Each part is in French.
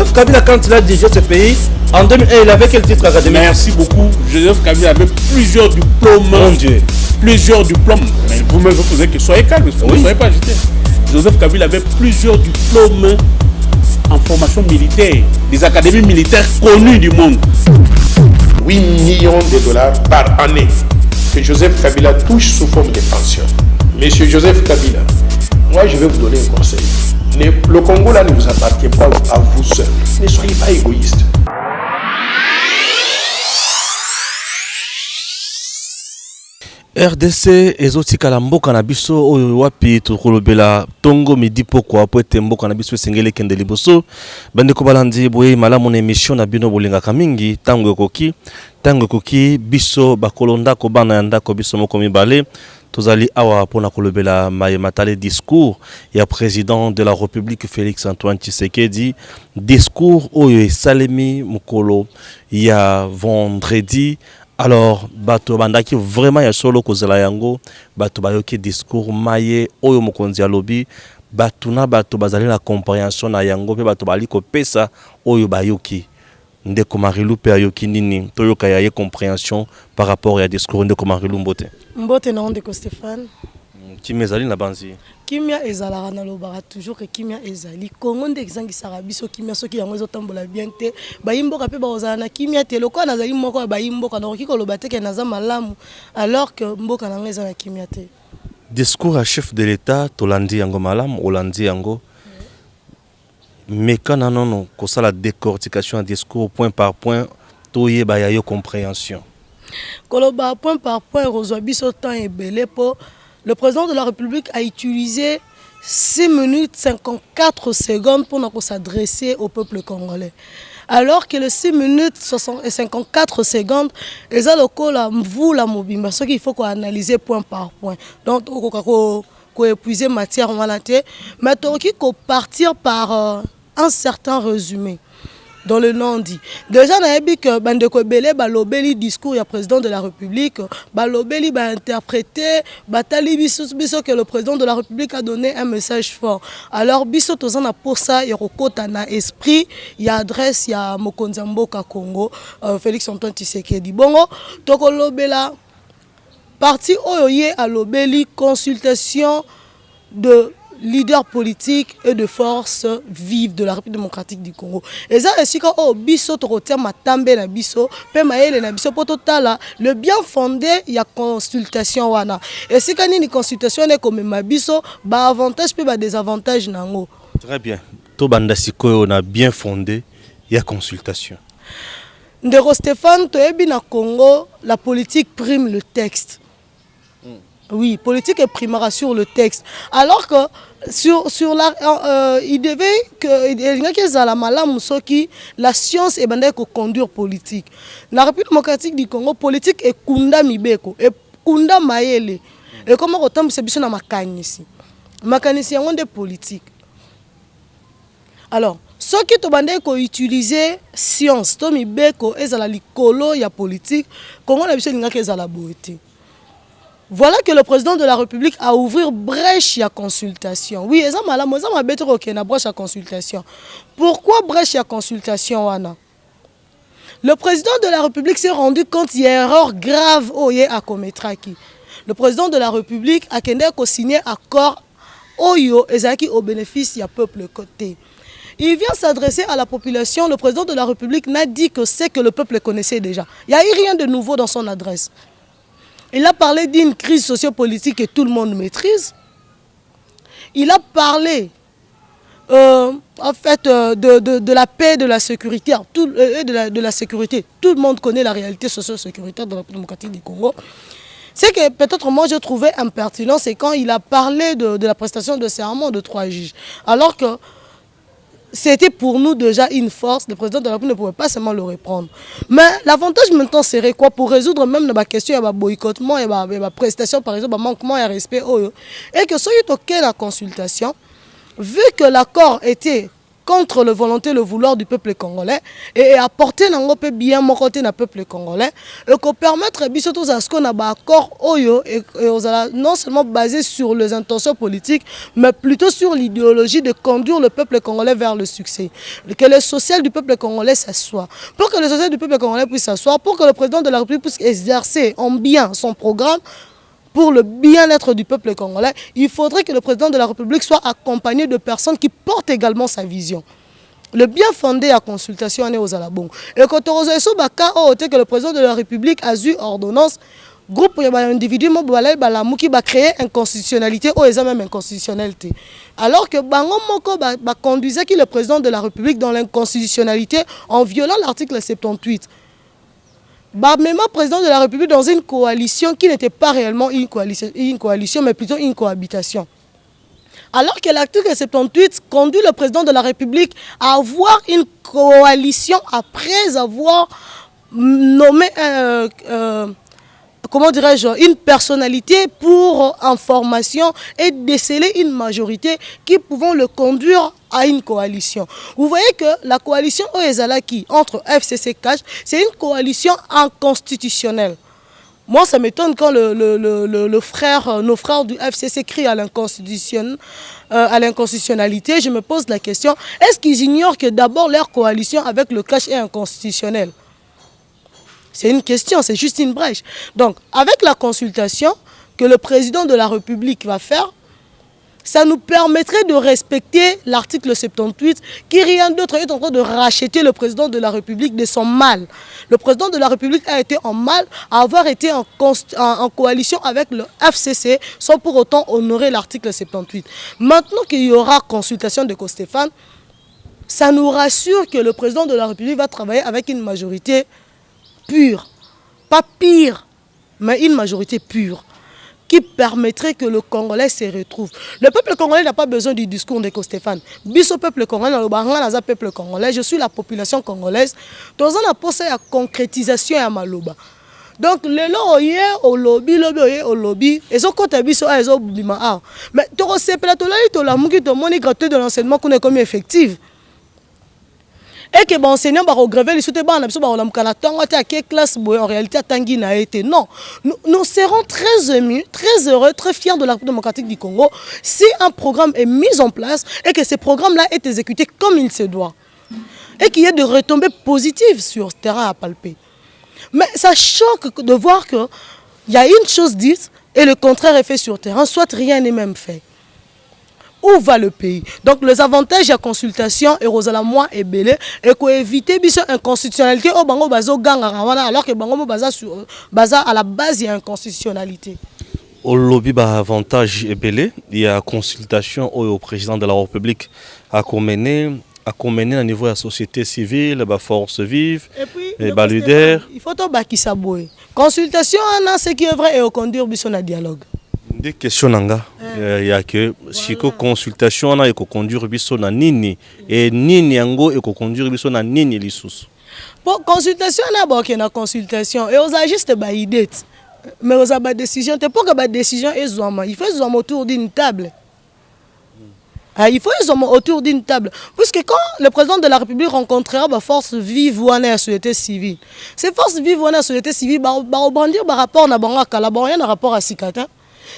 Joseph Kabila, quand il a dirigé ce pays, en 2001, il avait quel titre académique? Merci beaucoup. Joseph Kabila avait plusieurs diplômes. Mon Dieu. Plusieurs diplômes. Mais vous-même, vous posez que soyez calme, vous ne soyez pas agité. Joseph Kabila avait plusieurs diplômes en formation militaire, des académies militaires connues du monde. 8 millions de dollars par année que Joseph Kabila touche sous forme de pension. Monsieur Joseph Kabila, moi je vais vous donner un conseil. Le Congo là ne vous appartient pas à vous seul. Ne soyez pas égoïste. RDC ezotikala mboka na biso oyo wapi tokolobela tongo midi poko apo ete mboka na biso esengeli kende liboso bandeko balandi boye malamu na émission na bino bolingaka mingi tango ekoki biso bakolonda ko bana ya ndako biso moko mibale tozali awa pona kolobela matale discours ya président de la République Félix Antoine Tshisekedi, discours oyo esalemi mukolo ya vendredi. Alors, bato bandaki vraiment ya solo kozela yango, bato bayoki discours maye oyo mokonzi alobi, bato na bato bazali na compréhension na yango pe bato bali ko pesa oyo bayoki. Ndeko Marilu pe ayoki nini, toyoka ya ye compréhension par rapport ya discours Ndeko Marilu mbote. Mbote na Ndeko Stéphane. Kimezali na banzi. Kimia ezalaka na lobaka toujours que kimia ezali Congo nde ezangisaka biso kimia soki yango ezotambola bien te bayimboka pe bazala na kimia te lokwa nazali moko bayimboka nakoki koloba te ke naza malamu alors que mboka nanga eza na kimia te. Discours à chef de l'État tolandi yango malamu olandi yango mais quand non kosa la décortication en discours point par point toye ba ya yo compréhension koloba point par point rozwa biso temps ebele po. Le président de la République a utilisé 6 minutes 54 secondes pour s'adresser au peuple congolais. Alors que les 6 minutes 54 secondes, ils ont le col à vous la mobimba. Ce qu'il faut qu'on analyse point par point. Donc, on peut épuiser matière en maladie. Mais on peut partir par un certain résumé. Dans le non-dit. Déjà, on a dit que Bandeko Belé, balobeli discours du président de la République, balobeli ba interprété, batali biso que le président de la République a donné un message fort. Alors biso tozana pour ça, il y a na esprit, il y a adresse, il y a Mokonzi Mboka Congo, Félix Antoine Tshisekedi. Bongo, toko lobela parti oyoye a lobeli consultation de leaders politiques et de forces vives de la République démocratique du Congo. Et ça, c'est quand on biso torotia matambe na biso, pe maele na biso pototala le bien fondé il y a consultation wana. Et c'est quand une consultation est comme ma biso, ba avantage pe ba désavantage nango. Très bien. To banda sikoyo on a bien fondé il y a consultation. Ndeko Stéphane toyebi na Congo, la politique prime le texte. Oui, politique est primera sur le texte. Alors que sur la, il devait que la science est bandée pour conduire politique. La République démocratique du Congo, politique est kunda mibeko, et kunda maele. Et comment autant c'est bien na makanisi. Makanisi est de politique. Alors, ceux qui ont utilisé science, to mibeko et la likolo ya politique, comment on a besoin de la beauté. Voilà que le président de la République a ouvert brèche à consultation. Oui, ça m'a bête na brèche à consultation. Pourquoi brèche à consultation wana? Le président de la République s'est rendu compte qu'il y a une erreur grave à commettre. Le président de la République a signé accord oyo ezaki au bénéfice du peuple côté. Il vient s'adresser à la population. Le président de la République n'a dit que c'est que le peuple connaissait déjà. Il n'y a eu rien de nouveau dans son adresse. Il a parlé d'une crise sociopolitique que tout le monde maîtrise. Il a parlé en fait de la paix, de la sécurité, de la sécurité. Tout le monde connaît la réalité socio-sécuritaire de la République démocratique du Congo. C'est que peut-être moi je trouvais impertinent, c'est quand il a parlé de la prestation de serment de 3 juges. Alors que c'était pour nous déjà une force, le président de la République ne pouvait pas seulement le reprendre. Mais l'avantage maintenant serait quoi pour résoudre même la question, il y a boycottement, il y a prestation par exemple, manquement, il y a respect. Et que ce qui est la consultation, vu que l'accord était contre la volonté, le vouloir du peuple congolais et apporter nango pe bien mon côté na peuple congolais et qu'on permettre biso tous à ce qu'on a un accord oyo et non seulement basé sur les intentions politiques mais plutôt sur l'idéologie de conduire le peuple congolais vers le succès. Que le social du peuple congolais s'assoie. Pour que le social du peuple congolais puisse s'asseoir, pour que le président de la République puisse exercer en bien son programme pour le bien-être du peuple congolais, il faudrait que le président de la République soit accompagné de personnes qui portent également sa vision. Le bien fondé à consultation est aux alabons. Et quand on a que le président de la République a eu ordonnance, groupe d'individus qui va créer inconstitutionnalité ou même inconstitutionnalité. Alors que Bango Moko conduisait le président de la République dans l'inconstitutionnalité en violant l'article 78. Même président de la République dans une coalition qui n'était pas réellement une coalition mais plutôt une cohabitation. Alors que l'article 78 conduit le président de la République à avoir une coalition après avoir nommé comment dirais-je, une personnalité pour information et déceler une majorité qui pouvant le conduire à une coalition. Vous voyez que la coalition Oezalaki entre FCC Cash, c'est une coalition inconstitutionnelle. Moi, ça m'étonne quand nos frères du FCC crient à l'inconstitutionnalité. Je me pose la question, est-ce qu'ils ignorent que d'abord leur coalition avec le Cash est inconstitutionnelle? C'est une question, c'est juste une brèche. Donc, avec la consultation que le président de la République va faire, ça nous permettrait de respecter l'article 78 qui, rien d'autre, est en train de racheter le président de la République de son mal. Le président de la République a été en mal à avoir été en coalition avec le FCC sans pour autant honorer l'article 78. Maintenant qu'il y aura consultation de Stéphane, ça nous rassure que le président de la République va travailler avec une majorité pure, pas pire, mais une majorité pure, qui permettrait que le Congolais se retrouve. Le peuple congolais n'a pas besoin du discours de Stéphane. Biso peuple congolais, peuple congolais, je suis la population congolaise. Dans un approche à concrétisation à Maloba. Donc, les lois au lobby, et ont compté biso à ezo bima. Mais tu sais pas la mouki to moni gratuit de l'enseignement qu'on est comme effective. Et que bon enseignant va regrever les soutiens en classe en réalité à Tanguy a été non. Nous serons très émus, très heureux, très fiers de la République démocratique du Congo si un programme est mis en place et que ce programme-là est exécuté comme il se doit. Et qu'il y ait des retombées positives sur ce terrain à palper. Mais ça choque de voir qu'il y a une chose dite et le contraire est fait sur le terrain, soit rien n'est même fait. Où va le pays? Donc les avantages de la consultation et Rosala moi et Belé et qu'on éviter une inconstitutionnalité au bango bazo gang alors que bango baza à la base il y a inconstitutionnalité. Au lobby avantage et Belé, il y a consultation au président de la République à mener au niveau de la société civile, la force vive, les leaders. Il faut tout baki saboé. Consultation on a ce qui est vrai et au conduire biso na dialogue. Des questions nanga il y a que si consultation on a ko conduire biso na nini et nini yango et ko conduire biso na nini lisusu. Pour consultation on a boké na consultation et aux juste ba idée mais aux ba décision te pour que ba décision est zoma il faut zoma autour d'une table. Il faut zoma autour d'une table puisque quand le président de la République rencontrera ba force vive ou la société civile. Ces forces vives ou la société civile ba brandir ba rapport na bango kala ba rien rapport à Sikata.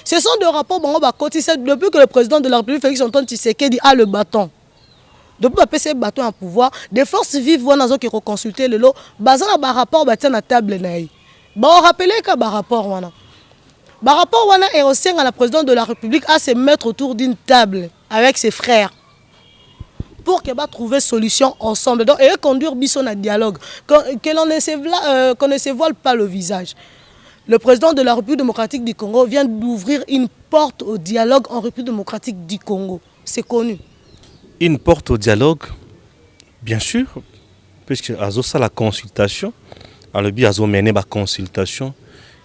Ce sont des rapports depuis que le président de la République Félix Antoine Tshisekedi a le bâton. Depuis que ce bâton en pouvoir, des forces vives qui ont consulté le lot, basant sur un rapport à la table. On rappelle que le rapport est aussi à la présidente de la République à se mettre autour d'une table avec ses frères pour qu'elle trouver solution ensemble. Donc, et conduire Bisson à dialogue, qu'on ne se voile pas le visage. Le président de la République démocratique du Congo vient d'ouvrir une porte au dialogue en République démocratique du Congo. C'est connu. Une porte au dialogue, bien sûr, puisque à la consultation, à le a mené la consultation,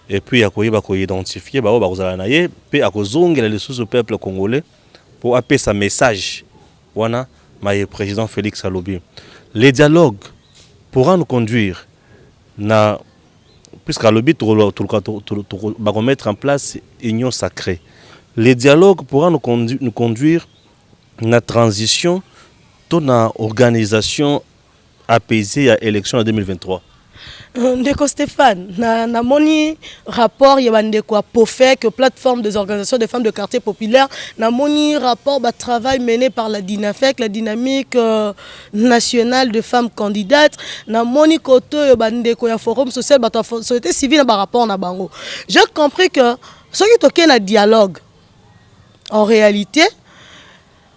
et puis à identifier, puis à les sous au peuple congolais pour appeler sa message. Voilà, le président Félix Alobi. Les dialogues pourront nous conduire na puisqu'à l'objet va remettre en place union sacrée. Les dialogues pourront nous conduire à la transition ton organisation apaisée à l'élection en 2023. Ndeko Stéphane, na moni rapport yabandeko a POFEC, plateforme des organisations des femmes de quartier populaire, na moni rapport ba travail mené par la DINAFEC, la dynamique nationale de femmes candidates, na moni koto yabandeko ya forum social ba société civile ba rapport na bango. J'ai compris que ce qui toqué na dialogue en réalité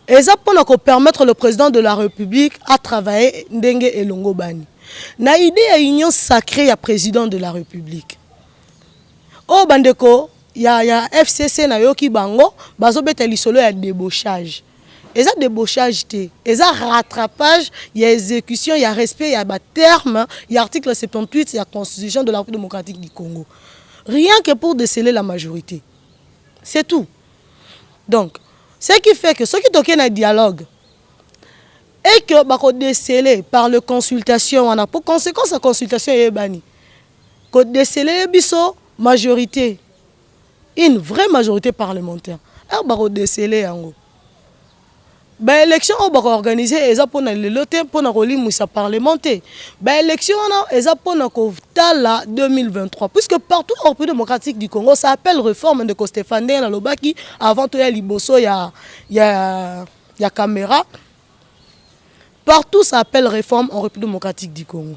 et ça pour permettre le président de la République à travailler ndenge elongo bani. Na idée à union sacrée à président de la République. Oh bandeko, ya FCC na yoki bango, bazo beta lisolo ya débauchage. Et ça débauchage té, et ça rattrapage, il y a exécution, il y a respect, il y a terme, il y a article 78, il y a constitution de la République démocratique du Congo. Rien que pour déceler la majorité. C'est tout. Donc, ce qui fait que ceux qui toquent un dialogue et que bako décelé par le consultation, on a pour conséquence la consultation est bannie. Que décelé biso majorité, une vraie majorité parlementaire. Alors bako décelé yango. Ba élection on bako organiser eza pona le loté pona roli musa parlementaire. Ba élection on eza pona ko tala 2023 puisque partout en République démocratique du Congo ça appelle réforme de Stéphane na lobaki avant to ya liboso ya caméra. Partout, ça appelle réforme en République démocratique du Congo.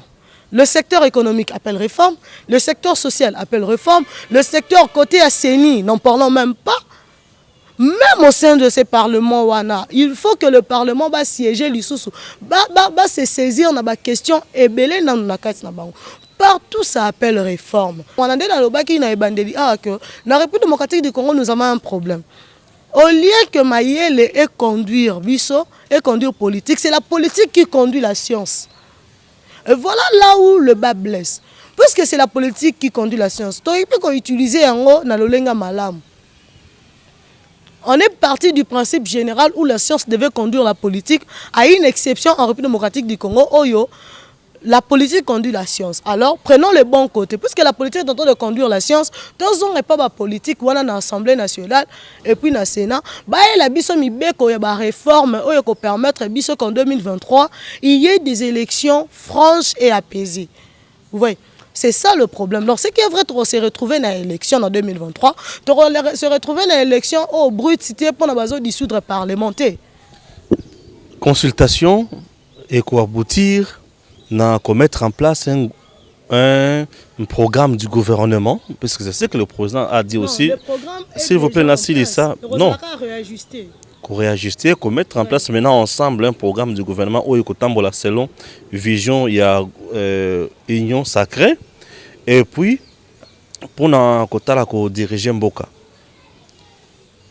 Le secteur économique appelle réforme, le secteur social appelle réforme, le secteur côté assaini, n'en parlons même pas. Même au sein de ces parlements, il faut que le Parlement va siéger, va se saisir dans la question et belé dans la carte. Partout, ça appelle réforme. On a dit dans le bas qui n'a pas que la République démocratique du Congo, nous avons un problème. Au lieu que Mayele ait conduire Bisso, et conduire politique, c'est la politique qui conduit la science. Et voilà là où le bas blesse. Puisque c'est la politique qui conduit la science. On est parti du principe général où la science devait conduire la politique, à une exception en République démocratique du Congo, Oyo. La politique conduit la science. Alors, prenons le bon côté. Puisque la politique est en train de conduire la science, tous on n'est pas la politique, on a l'Assemblée nationale et puis le Sénat. La biso mibeko ya ba réforme qui permettre biso qu'en 2023, il y ait des élections franches et apaisées. Vous voyez, c'est ça le problème. Donc, ce qui est vrai, on s'est retrouvé dans l'élection en 2023, on se retrouvé dans l'élection au brut cité pour la base dissoudre parlementaire. Consultation et quoi aboutir à mettre en place un programme du gouvernement, puisque c'est ce que le président a dit aussi. S'il vous plaît, Nassili, ça, non. Qu'on réajuster, qu'on mettre en place maintenant ensemble un programme du gouvernement où il y a selon vision, il y a union sacrée, et puis pour diriger Mboka.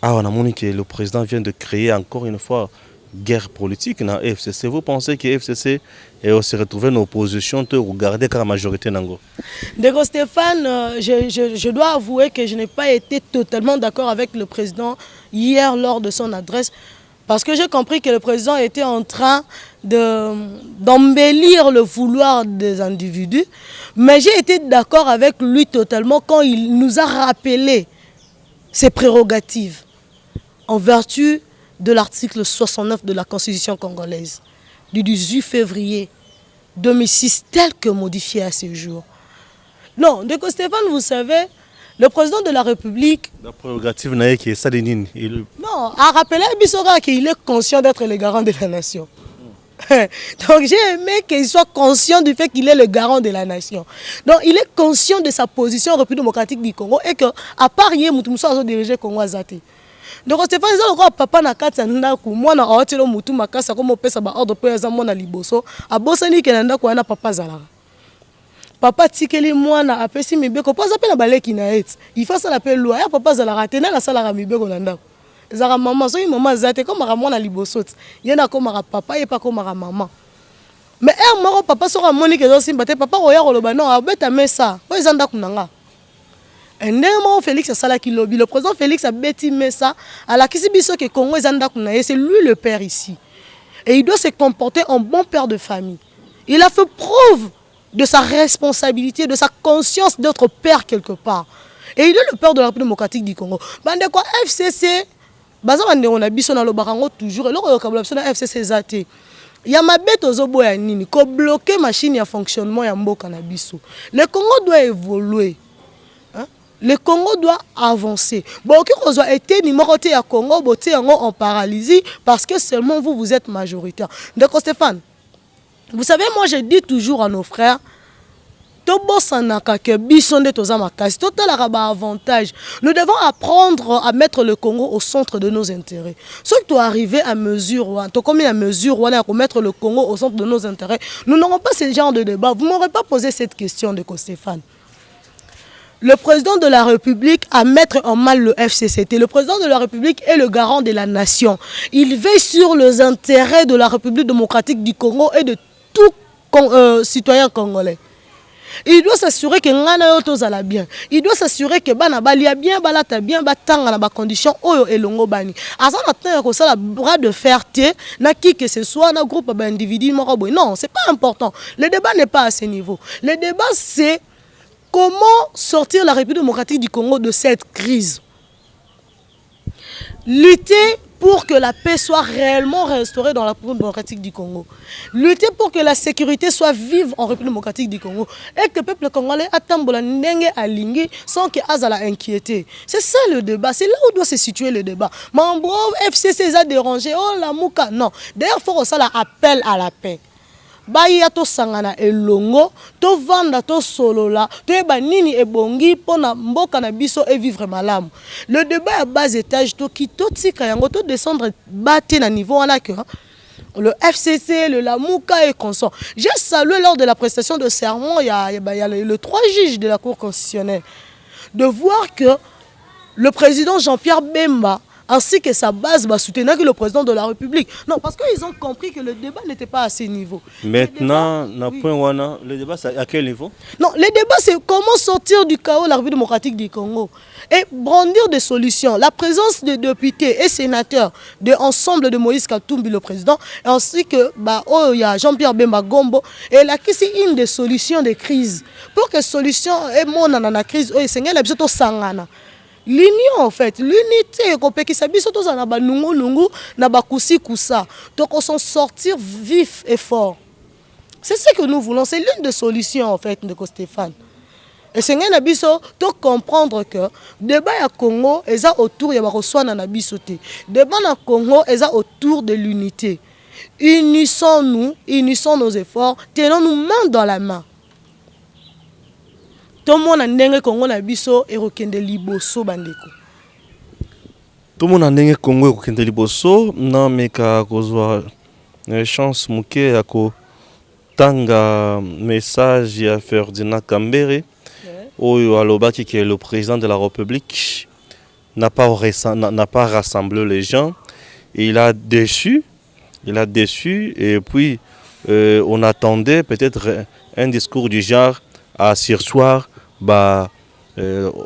Ah, on a montré que le président vient de créer encore une fois guerre politique dans FCC. Vous pensez que FCC se retrouve en opposition de regarder la majorité Nango? Ndeko Stéphane, je dois avouer que je n'ai pas été totalement d'accord avec le président hier lors de son adresse parce que j'ai compris que le président était en train d'embellir le vouloir des individus, mais j'ai été d'accord avec lui totalement quand il nous a rappelé ses prérogatives en vertu de l'article 69 de la Constitution congolaise du 18 février 2006 tel que modifié à ce jour. Non, Ndeko Stéphane, vous savez, le président de la République... La prérogative n'a qui est ça. Non, a rappelé à Bissora qu'il est conscient d'être le garant de la nation. Donc j'ai aimé qu'il soit conscient du fait qu'il est le garant de la nation. Donc il est conscient de sa position en République démocratique du Congo et que, à part hier, Moutoumoussa a dirigé le Congo à Zate. Donc Stéphane, il papa na kati ya ndaku mwana awatelo mutu makasa comme pesa ba ordre pe za mwana liboso abosani ke na ndaku ana papa zala papa tikeli mwana apesi mibeko poza pe na baleki na et il faut ça l'appelle loi ya papa zala ratena na sala ka mibeko na ndaku zara maman so maman zate comme ra mwana liboso yena comme ra papa et pas comme ra maman mais moko papa so ra moni ke zo simba te papa roya koloba non abeta mesa po za ndaku nanga. Félix a salaki lobby. Le président Félix a bêti Messa à la Kisibiso que Congo c'est lui le père ici. Et il doit se comporter en bon père de famille. Il a fait preuve de sa responsabilité, de sa conscience d'être père quelque part. Et il est le père de la République démocratique du Congo. Bande quoi FCC, on a biso na lo barango toujours et le FCC zate. ya mabeto ozoboya nini ko bloquer machine ya fonctionnement ya mboka na biso. Le Congo doit évoluer. Hein? Le Congo doit avancer. Bon, qui reçoit été numéro à Congo, boté en paralysie parce que seulement vous êtes majoritaire. Donc Stéphane, vous savez, moi je dis toujours à nos frères, avantage. Nous devons apprendre à mettre le Congo au centre de nos intérêts. Ce qui doit arriver à mesure, pour mettre le Congo au centre de nos intérêts, nous n'aurons pas ce genre de débat. Vous ne m'aurez pas posé cette question de Stéphane. Le président de la République a mettre en mal le FCCT. Le président de la République est le garant de la nation. Il veille sur les intérêts de la République démocratique du Congo et de tout citoyen congolais. Il doit s'assurer que ngana yoto zala bien. Il doit s'assurer que bana balia bien, balata bien, batanga na ba condition oyo elongo bani. Asa na tena ko sala bras de fer té na qui que ce soit na groupe ba individu moko boy. Non, c'est pas important. Le débat n'est pas à ce niveau. Le débat c'est comment sortir la République démocratique du Congo de cette crise. Lutter pour que la paix soit réellement restaurée dans la République démocratique du Congo. Lutter pour que la sécurité soit vive en République démocratique du Congo. Et que le peuple congolais attambola ndenge alingi sans que azala inquiété. C'est ça le débat. C'est là où doit se situer le débat. Mambo FCC a dérangé. Oh la mouka. Non. D'ailleurs, il faut que ça appel à la paix. Baya to sangana elongo to vanda to solola to eba nini ebongi pona mboka na biso et vivre malamu. Le débat à bas étage to kito tika yango to descendre baté na niveau wana que le FCC, le Lamouka et consort. J'ai salué lors de la prestation de serment, il y a le 3 juges de la Cour constitutionnelle de voir que le président Jean-Pierre Bemba ainsi que sa base va soutenir le président de la République. Non, parce qu'ils ont compris que le débat n'était pas à ce niveau. Maintenant, le débat, c'est à quel niveau? Non, le débat, c'est comment sortir du chaos de la République démocratique du Congo et brandir des solutions. La présence des députés et sénateurs de l'ensemble de Moïse Katumbi, le président, ainsi que Jean-Pierre Bemba Gombo, et là, c'est une des solutions de crise. Pour que solution est mon la crise, l'union en fait, l'unité, qui s'habille surtout dans la nungu, na bakusi kusa, donc on s'en sortir vif et fort. C'est ce que nous voulons, c'est l'une des solutions en fait de Stéphane. Et c'est un abisso de comprendre que débat à Congo est autour de la ressource na bisoté. Débat à Congo est autour de l'unité. Unissons-nous, unissons nos efforts, tenons-nous main dans la main. Tout le monde a ndenge Congo na biso et rokende liboso bandeko. Tout le monde a ndenge Congo et rokende liboso na meka kozwa chance muke ya ko tanga message ya Ferdinand Kambere oyo alobaki que le président de la République n'a pas rassemblé les gens et il a déçu et puis on attendait peut-être un discours du genre à sursoir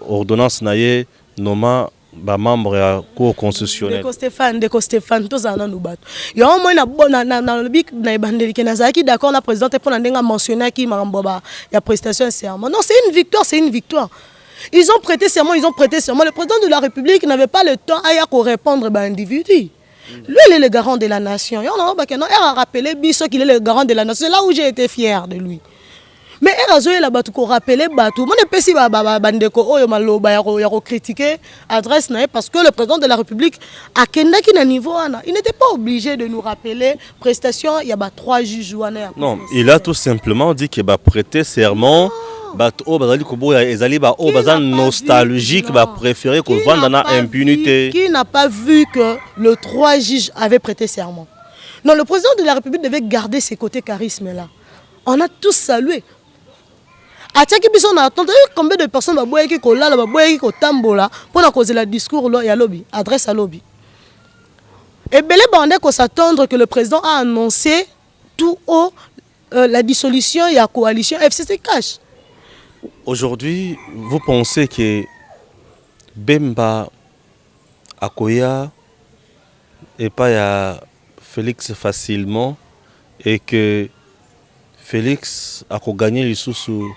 ordonnance naie nommant membre à cour constitutionnelle. Ndeko Stéphane to zana nubato. Ya au moins na bik na ibandeli ke nazaki d'accord na président pour na ndenga mentionner ki marambo ba ya prestation serment. Non, c'est une victoire. Ils ont prêté serment. Le président de la République n'avait pas le temps à répondre à individu. Lui, il est le garant de la nation. Il a rappelé qu'il est le garant de la nation. C'est là où j'ai été fier de lui. Mais il a rappelé Batou. Moi, je ne critiquer adresse parce que le président de la République a un niveau. Il n'était pas obligé de nous rappeler prestation. Il y a 3 juges. Non, il a tout simplement dit qu'il va prêter serment. Nostalgique, préféré qu'on vende dans l'impunité. Qui n'a pas vu que le 3 juges avaient prêté serment? Non, le président de la République devait garder ses côtés charisme-là. On a tous salué. A tchaki biso na attendre combien de personnes ba boye ki ko lala ba boye ki ko tambola pour na causer la discours là ya lobby adresse à lobby. Et belé bandé ko s'attendre que le président a annoncé tout haut la dissolution ya coalition FCC cash. Aujourd'hui, vous pensez que Bemba Akoya et pas ya Félix facilement et que Félix a gagné les sous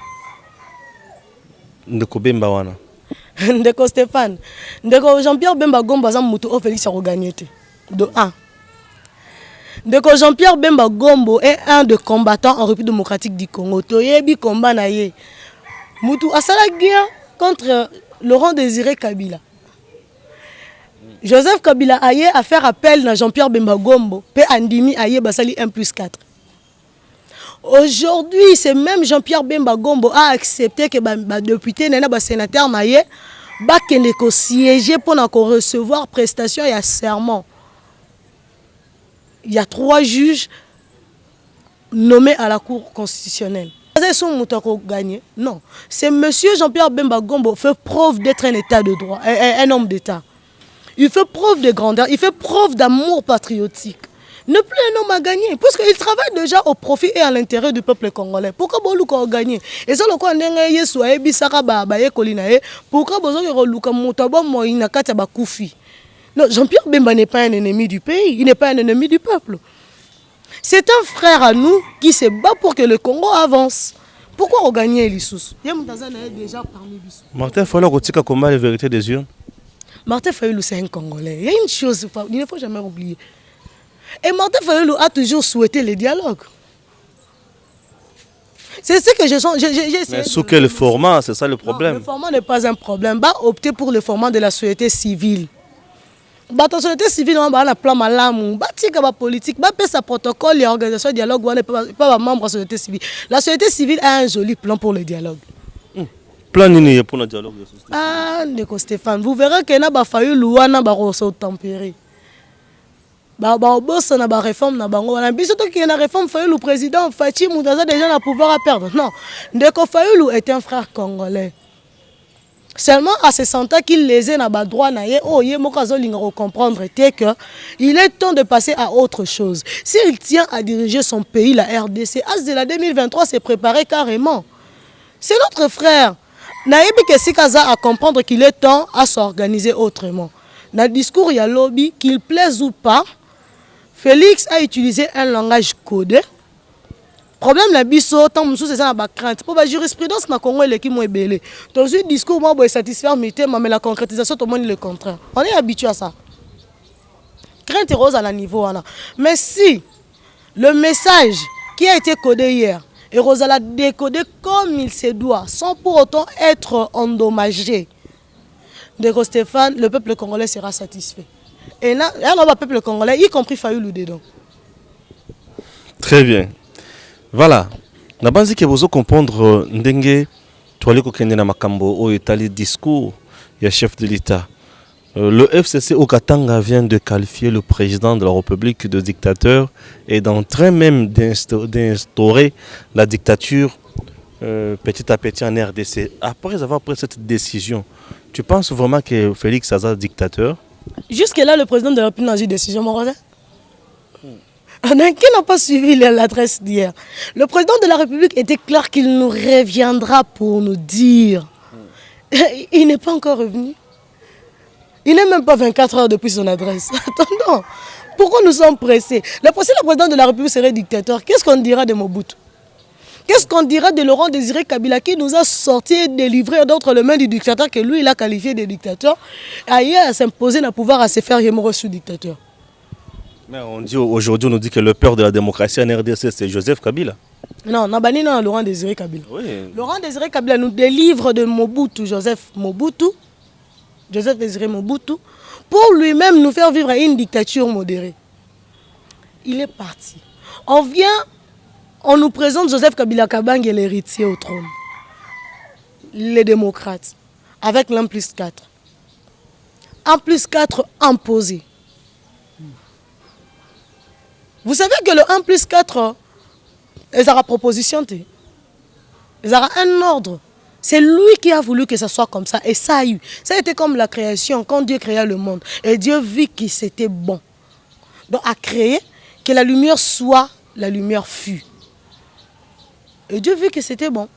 Ndeko Bemba wana. Ndeko Stéphane, Ndeko Jean-Pierre Bemba Gomba za mutu o Félix a gagné. De 1. Ndeko Jean-Pierre Bemba Gombo est un des combattants en République démocratique du Congo. Toyebi combat na ye. Mutu asala guerre contre Laurent Désiré Kabila. Joseph Kabila aye a fait appel à Jean-Pierre Bemba Gombo. Pe andimi aye basali 1+4. Aujourd'hui, c'est même Jean-Pierre Bemba Gombo a accepté que les députés, les sénateurs, ne siéger pour recevoir prestation et serment. Il y a 3 juges nommés à la Cour constitutionnelle. Non, c'est M. Jean-Pierre Bemba Gombo fait preuve d'être un état de droit, un homme d'État. Il fait preuve de grandeur, il fait preuve d'amour patriotique. Ne plus un homme à gagner, parce qu'il travaille déjà au profit et à l'intérêt du peuple congolais. Pourquoi Boluka a gagné? Et ça, le quoi n'est soit bisaka baye kolinae. Pourquoi Boluka mutaba moina kata bakufi? Non, Jean-Pierre Bemba n'est pas un ennemi du pays, il n'est pas un ennemi du peuple. C'est un frère à nous qui se bat pour que le Congo avance. Pourquoi on gagne l'Issous? Déjà parmi Martin Fayulu a combat les vérités des yeux. Martin Fayulu, c'est un Congolais. Il y a une chose, il ne faut jamais oublier. Et Martin Fayulu a toujours souhaité le dialogue. C'est ce que je sens. Mais sous quel format? C'est ça le problème. Non, le format n'est pas un problème. Va opter pour le format de la société civile. La société civile, on a un plan malamu. La politique, sa protocole et organisation de dialogue, on n'est pas membre de la société civile. La société civile a un joli plan pour le dialogue. Plan nini pour le dialogue? Ah, Ndeko Stéphane, vous verrez que na ba Fayulu wana ba roso tempéré. Ba boss na ba réforme na bango wana biso to ki na réforme Fayulu président Fachi Moutaza déjà na pouvoir à perdre. Non, Ndeko Fayulu est un frère congolais. Seulement à ce sentant qu'il lésait na ba droit na ye oh ye mokazo linga comprendre était que il est temps de passer à autre chose. S'il tient à diriger son pays la RDC, as de la 2023 s'est préparé carrément. C'est notre frère. Naïbi Kessikaza à comprendre qu'il est temps à s'organiser autrement. Dans le discours, il y a lobby, qu'il plaise ou pas, Félix a utilisé un langage codé. Problème la biso, tant que c'est ça, crainte. Pour la jurisprudence, na Congo est qui m'a belé. Dans ce discours, moi, je satisfaire mais la concrétisation, tout le monde est le contraire. On est habitué à ça. Crainte rose à la niveau. Mais si le message qui a été codé hier, et Rosala décodé comme il se doit, sans pour autant être endommagé, Ndeko Stéphane, le peuple congolais sera satisfait. Et là, le peuple congolais, y compris Fayulu dedans. Très bien. Voilà. Na banzi que vous comprendre ndenge toile ko kende na makambo o etali discours ya chef de l'État. Le FCC au Katanga vient de qualifier le président de la République de dictateur et d'entrer même d'instaurer la dictature petit à petit en RDC. Après avoir pris cette décision, tu penses vraiment que Félix Aza est dictateur? Jusque-là, le président de la République n'a pas eu de décision, mon cousin. Qui n'a pas suivi l'adresse d'hier? Le président de la République était clair qu'il nous reviendra pour nous dire. Il n'est pas encore revenu. Il n'est même pas 24 heures depuis son adresse. Attendons. Pourquoi nous sommes pressés? Si le président de la République serait dictateur, qu'est-ce qu'on dira de Mobutu? Qu'est-ce qu'on dira de Laurent Désiré Kabila qui nous a sorti et délivré d'autres les mains du dictateur que lui, il a qualifié de dictateur, ailleurs à s'imposer le pouvoir à se faire remettre sous dictateur? Mais on dit aujourd'hui, on nous dit que le père de la démocratie en RDC, c'est Joseph Kabila. Non, on a banni Laurent Désiré Kabila. Oui. Laurent Désiré Kabila nous délivre de Mobutu, Joseph Désiré Mobutu, pour lui-même nous faire vivre une dictature modérée. Il est parti. On nous présente Joseph Kabila Kabang et l'héritier au trône. Les démocrates, avec l'1+4. 1+4 imposé. Vous savez que le 1+4, ils ont la proposition, ils ont un ordre. C'est lui qui a voulu que ça soit comme ça. Et ça a eu. Ça a été comme la création, quand Dieu créa le monde. Et Dieu vit que c'était bon. Donc, a créé que la lumière soit, la lumière fut. Et Dieu vit que c'était bon.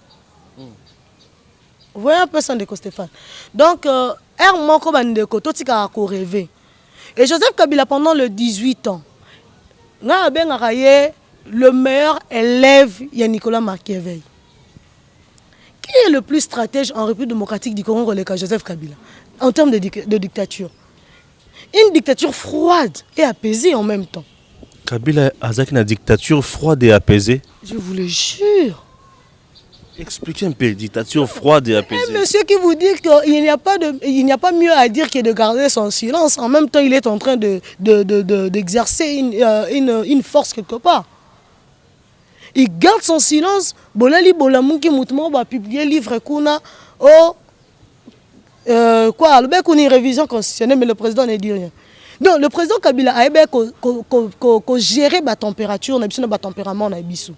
Vous voyez un peu ça, Ndeko Stéphane. Donc, rêvé. Et Joseph Kabila, pendant le 18 ans, le meilleur élève, il y a Nicolas Machiavel. Qui est le plus stratège en République démocratique du Congo, le cas Joseph Kabila, en termes de dictature? Une dictature froide et apaisée en même temps. Kabila a une dictature froide et apaisée. Je vous le jure. Expliquez un peu, dictature froide et apaisée. Et monsieur qui vous dit qu'il n'y a pas mieux à dire que de garder son silence. En même temps, il est en train d'exercer une force quelque part. Il garde son silence. Bolali Bolamunki Moutmo va publier livre Kuna. Quoi, le bec une révision constitutionnelle, mais le président ne dit rien. Donc, le président Kabila a géré la température, la tempérament, la bissou.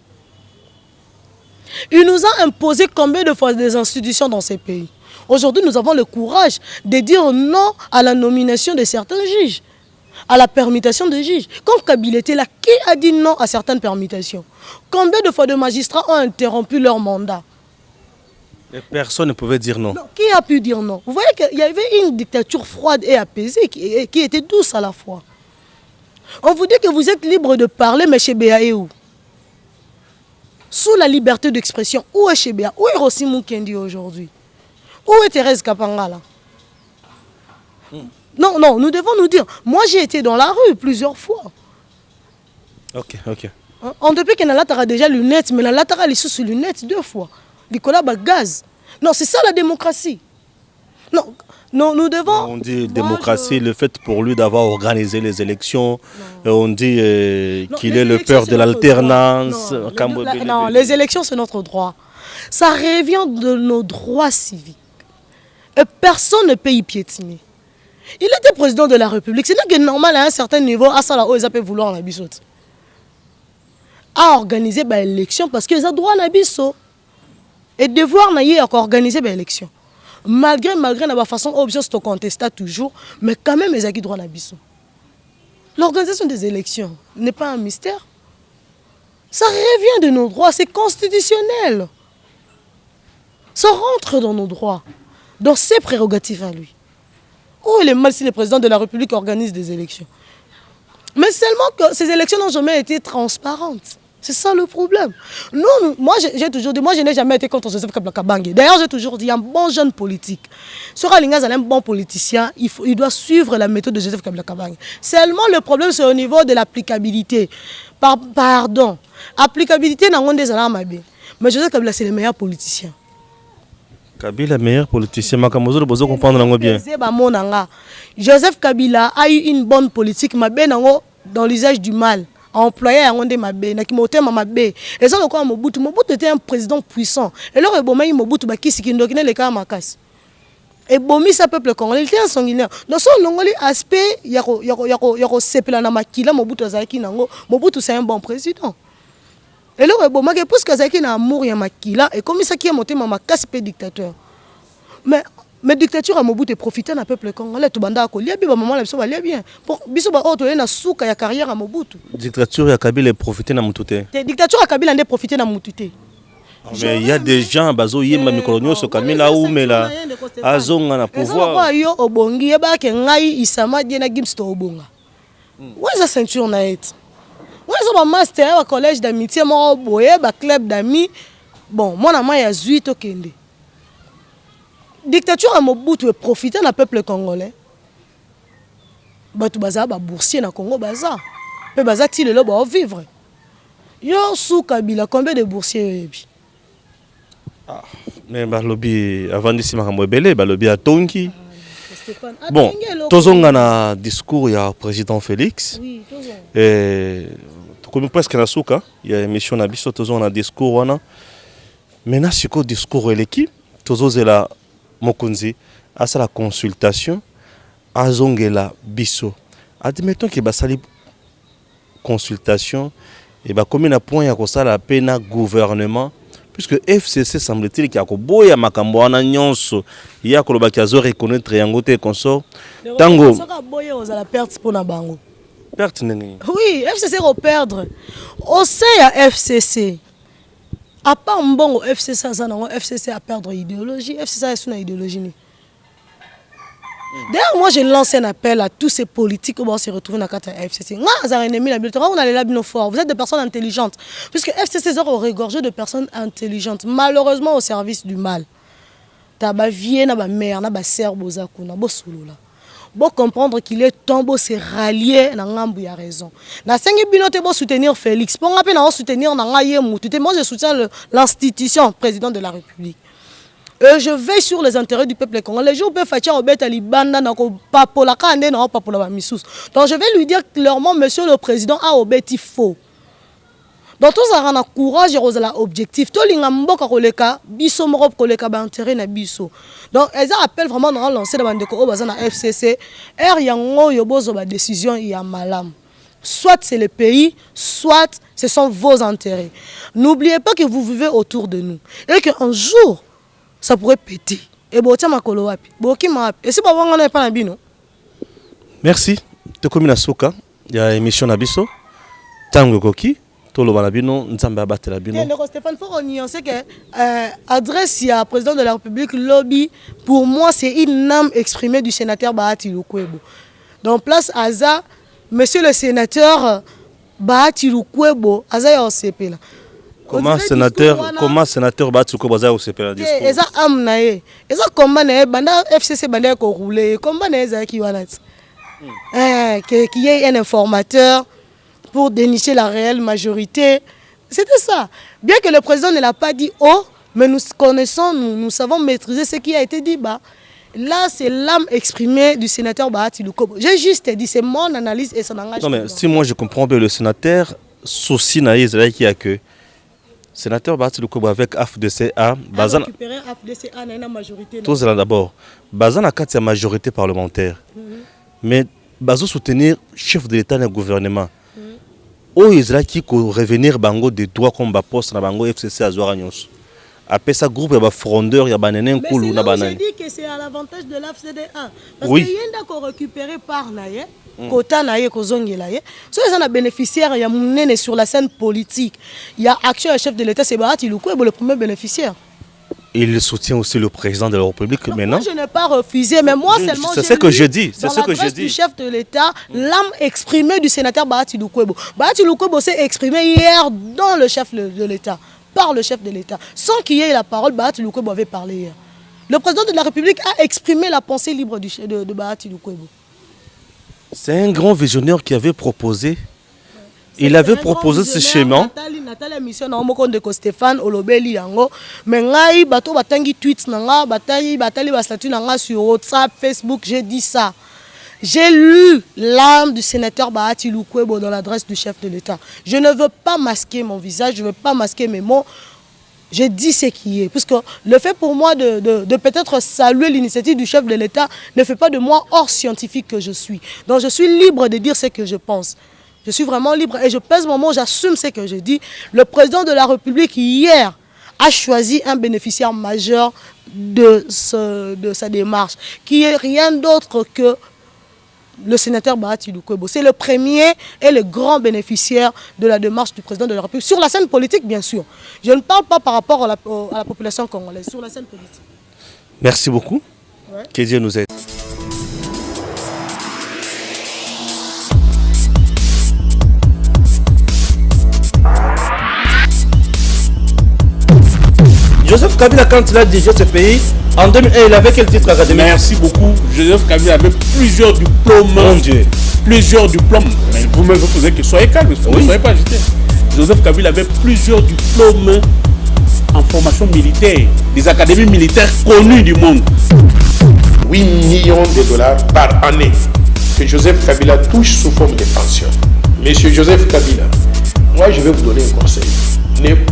Il nous a imposé combien de fois des institutions dans ces pays. Aujourd'hui, nous avons le courage de dire non à la nomination de certains juges, à la permutation des juges. Quand Kabila était là, qui a dit non à certaines permutations? Combien de fois de magistrats ont interrompu leur mandat? Et personne ne pouvait dire non. Non. Qui a pu dire non? Vous voyez qu'il y avait une dictature froide et apaisée qui était douce à la fois. On vous dit que vous êtes libre de parler, mais chez Béa est où? Sous la liberté d'expression, où est Chébia? Où est Rossi Moukendi aujourd'hui? Où est Thérèse Kapangala? Non, non, nous devons nous dire. Moi, j'ai été dans la rue plusieurs fois. Ok. On depuis qu'elle a déjà lunettes, mais elle a les sous lunettes 2 fois. Nicolas Gaz. Non, c'est ça la démocratie. Non, nous devons... On dit démocratie, le fait pour lui d'avoir organisé les élections. On dit qu'il est le père de l'alternance. Non, les élections, c'est notre droit. Ça revient de nos droits civiques. Et personne ne peut y piétiner. Il était président de la République. C'est normal à un certain niveau, à ça là où ils peuvent vouloir la bisote. À organiser l'élection parce qu'ils ont droit à la bisote. Et devoir organiser l'élection. Malgré la façon option se contester toujours, mais quand même ils ont droit à la bisote. L'organisation des élections n'est pas un mystère. Ça revient de nos droits, c'est constitutionnel. Ça rentre dans nos droits, dans ses prérogatives à lui. Où est le mal si le président de la République organise des élections? Mais seulement que ces élections n'ont jamais été transparentes. C'est ça le problème. Moi, j'ai toujours dit, moi je n'ai jamais été contre Joseph Kabila Kabange. D'ailleurs, j'ai toujours dit, un bon jeune politique. Sera un bon politicien, il doit suivre la méthode de Joseph Kabila Kabange. Seulement le problème, c'est au niveau de l'applicabilité. Pardon. Applicabilité, n'a des alarmes. Mais Joseph Kabila, c'est le meilleur politicien. Kabila, meilleur politicien, mais comme vous devez comprendre bien. Joseph Kabila a eu une bonne politique, mais dans l'usage du mal. Employé à Rwanda Mabé, Nakimote Mabé. Et ça, le quoi Mobutu était un président puissant. Et là, Mobutu Bakisi qui n'a le cas Makas. Et Bomi, ça peuple congolais, il était un sanguinaire. Dans son aspect, il y a Sepela Namakila, Mobutu Azaki Nango. Mobutu, c'est un bon président. Et là, plus que Azaki n'a amour, il y a Makila. Et comme ça qui a monté Makas, c'est dictateur. Mais dictature à Mobutu est profité d'un peuple congolais. Tout banda ko lié bien maman la biso ba lié bien. Pour biso ba auto na souka ya carrière à Mobutu. Dictature à Kabila est profité na Moutouté. Dictature à Kabila est profité na Moutouté. Mais il y a des gens bazo yema mikolonyo so Kabila ou mais là azonga na pouvoir. Ezoko yo obongi yeba ke ngai isama die na gimsto obonga. Où est ceinture na et? Où est ba master au collège d'amitié mo boye ba club d'amis. Bon, moi na ma ya zui to kende. Dictature à Mobutu est profité d'un peuple congolais. Batu baza ba boursier na Congo baza. Pe baza ti lelo ba vivre. Yo sous Kabila combien de boursiers mais balobi avant d'ici makambo belé balobi a Tongi. Bon, tozonga na discours ya président Félix. Oui, tozonga. Et comme presque na souka, il y a émission na biso tozonga na discours wana. Maintenant siko discours eleki tozozela Mokonzi à la consultation à Zongela Bisso. Admettons que basali consultation et bah comme un point à ça la peine gouvernement puisque FCC semble-t-il qu'il y a ko boya makambo wana nyonso ya ko loba kazo reconnaître yango te consort tango ça boya aux la perte pour na bango perte nini. Oui, FCC va perdre au sein ya FCC. À part Mbongo, FCC a perdre idéologie. FCC a une idéologie. D'ailleurs, moi, je lance un appel à tous ces politiques qui vont se retrouver dans la FCC. Vous êtes des personnes intelligentes. Puisque FCC est regorgé de personnes intelligentes, malheureusement au service du mal. Bon comprendre qu'il est temps de se rallier dans ngambu ya raison. Na sengi binote bo soutenir Félix. Pour ngape na soutenir na ngaye mutu. Moi je soutiens l'institution président de la République. Je veille sur les intérêts du peuple congolais. Les gens peuvent faire au bête à l'Ibanda na ko papola kande na papola ba misous. Donc je vais lui dire clairement monsieur le président a au bête il faut. Donc tous ça rend courage et rosala objectif. Tout l'ingamboka koleka biso moro koleka ba intérêt na biso. Donc ils appellent vraiment dans lancer dans bandeko au bazana FCC. Yango yobozo ba décision ya malam. Soit c'est le pays, soit ce sont vos intérêts. N'oubliez pas que vous vivez autour de nous et qu'un jour ça pourrait péter. Et botia makolo wapi. Boki mapi. Et si ba wanga na pas na bino. Merci. Te komi na soka ya émission na biso. Tango koki. Stéphane, faut nuancer que adresse à président de la République lobby pour moi c'est une âme exprimée du sénateur Bahati Lukwebo. Donc place Aza, monsieur le sénateur Bahati Lukwebo, Aza ya OCP là. Comment sénateur Bahati Lukwebo Aza ya OCP là discours? Eza âme nae, eza combat nae banda FCC banda ko rouler, combat nae za ki wana. Qui est un informateur pour dénicher la réelle majorité. C'était ça. Bien que le président ne l'a pas dit haut, mais nous connaissons, nous savons maîtriser ce qui a été dit bas. Là, c'est l'âme exprimée du sénateur Bahati Lukwebo. J'ai juste dit, c'est mon analyse et son engagement. Non, mais si moi je comprends bien, le sénateur souci naïs là qui a que sénateur Bahati Lukwebo avec AFDCA, Bazan récupérer AFDCA na majorité. Tous là d'abord, Bazan a 4 majorité parlementaire. Mais Bazo soutenir chef de l'État et le gouvernement. Oh, Israël qui revenir bango des droits comme ba poste na bango FCC Azora Nyos. Après ça groupe ya ba frondeur ya banenen koulou na banane. Je dis que c'est à l'avantage de l'AFCDA parce que yenda ko récupérer par naye kota naye ko zongela ye. So ils ont bénéficiaire ya munene sur la scène politique. Il y a action le chef de l'État c'est Bahati Lukwebo le premier bénéficiaire. Il soutient aussi le président de la République maintenant. Moi, je n'ai pas refusé, mais moi seulement. C'est ce que je dis. C'est ce que je dis. Du chef de l'État, l'âme exprimée du sénateur Bahati Lukwebo. Bahati Lukwebo s'est exprimé hier dans le chef de l'État, par le chef de l'État, sans qu'il y ait la parole. Bahati Lukwebo avait parlé hier. Le président de la République a exprimé la pensée libre de Bahati Lukwebo. C'est un grand visionnaire qui avait proposé. Il avait proposé ce schéma. Nathalie mission na moko ndeko Stéphane olobeli yango mais ngai bato batangi tweets nanga batali ba statut nanga sur WhatsApp, Facebook, j'ai dit ça. J'ai lu l'âme du sénateur Bahati Lukwebo dans l'adresse du chef de l'État. Je ne veux pas masquer mon visage, je ne veux pas masquer mes mots. J'ai dit ce qui est. Parce que le fait pour moi de peut-être saluer l'initiative du chef de l'État ne fait pas de moi hors scientifique que je suis. Donc je suis libre de dire ce que je pense. Je suis vraiment libre et je pèse mon mot, j'assume ce que je dis. Le président de la République, hier, a choisi un bénéficiaire majeur de sa démarche, qui est rien d'autre que le sénateur Bahati Lukwebo. C'est le premier et le grand bénéficiaire de la démarche du président de la République. Sur la scène politique, bien sûr. Je ne parle pas par rapport à la population congolaise, sur la scène politique. Merci beaucoup. Ouais. Que Dieu nous aide. Joseph Kabila, quand il a dirigé ce pays, en 2001, il avait quel titre académique? Merci beaucoup. Joseph Kabila avait plusieurs diplômes. Mon Dieu. Plusieurs diplômes. Mais vous-même, vous posez que soyez calme, ne soyez pas agité. Joseph Kabila avait plusieurs diplômes en formation militaire, des académies militaires connues du monde. 8 millions de dollars par année que Joseph Kabila touche sous forme de pension. Monsieur Joseph Kabila, moi je vais vous donner un conseil.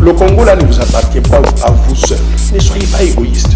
Le Congo là ne vous appartient pas à vous seul. Ne soyez pas égoïste.